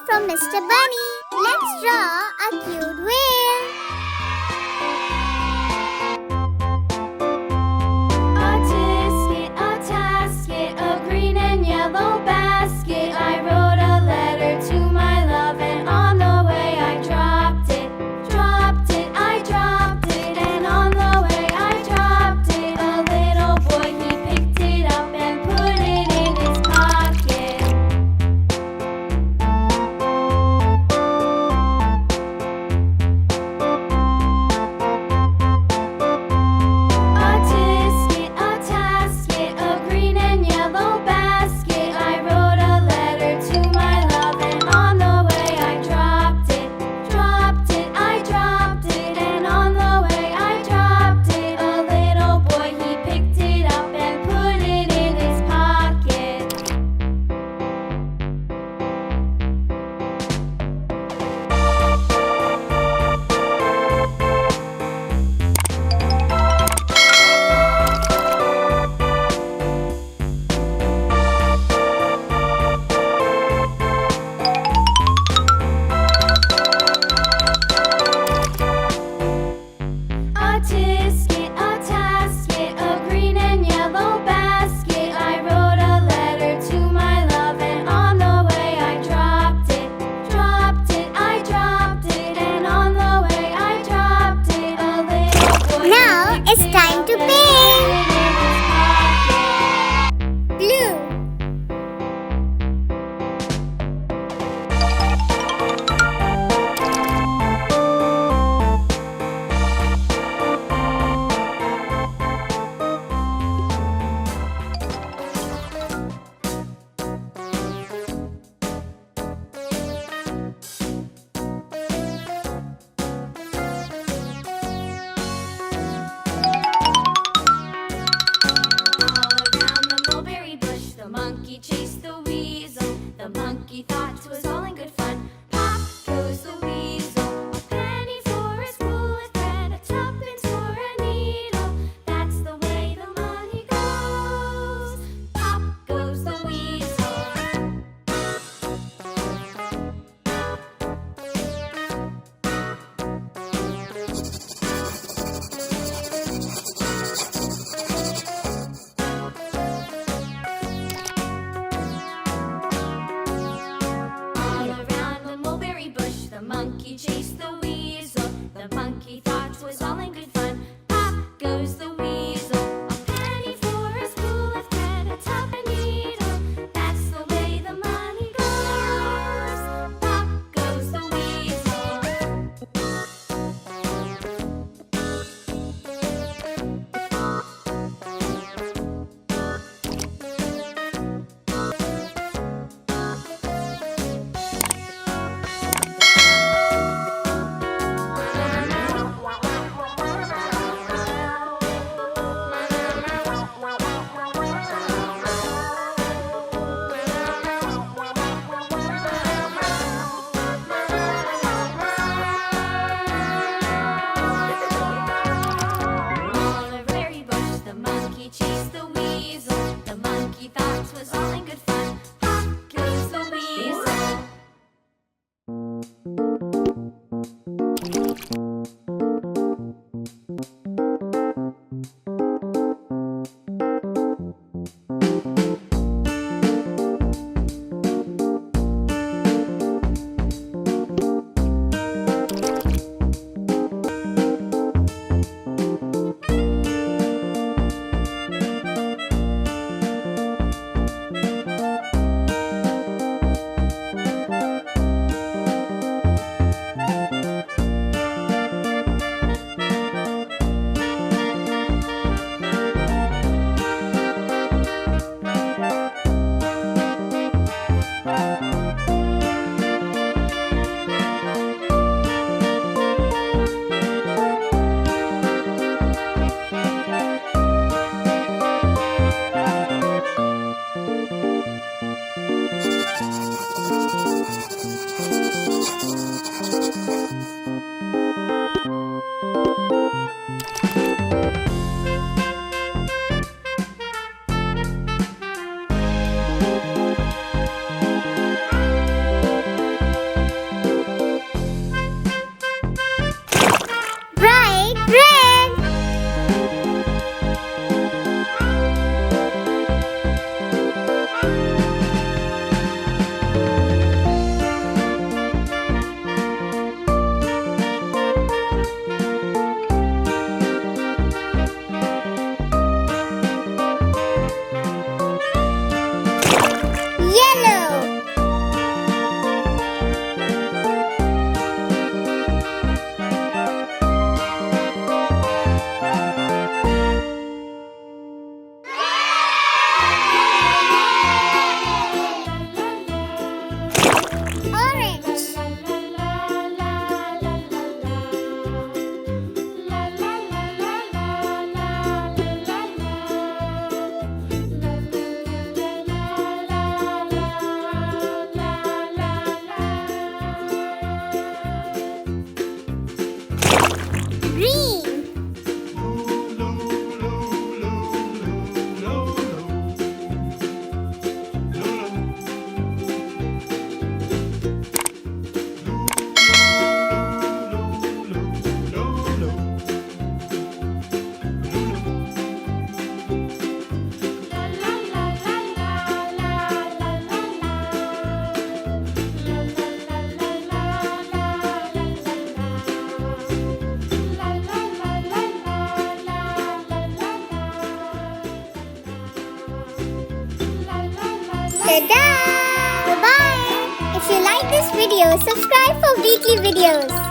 from Mr. Bunny. Let's draw a cute whale. A tisket, a tasket, a green and yellow basket. I wrote a letter to my love, and on the way I dropped it. I dropped it, and on the way I dropped it. A little boy, he picked it up and put it in his pocket. A tisket, a tasket, a green and yellow basket. I wrote a letter to my love, and on the way I dropped it. I dropped it, and on the way I dropped it. A little boy, he picked it up and put it in his pocket. A tisket, a tasket, a green and yellow basket. I wrote a letter to my love, and on the way I dropped it. I dropped it, and on the way I dropped it. A little boy, Now it's time to paint. Blue. All around the mulberry bush, the monkey chased the weasel. The monkey thought 'twas all in good fun. Pop goes the weasel. A penny for a spool of thread, a tuppence for a needle. That's the way the money goes. Pop goes the weasel. All around the mulberry bush, the monkey chased the weasel. The monkey thought 'twas all in good fun. Pop goes the weasel. A penny for a spool of thread, a tuppence needle. That's the way the money goes. Pop goes the weasel. On a berry bush, the monkey chased the weasel. The monkey thought 'twas all in good fun. Pop goes the weasel. Ta-da! Bye-bye! If you like this video, subscribe for weekly videos.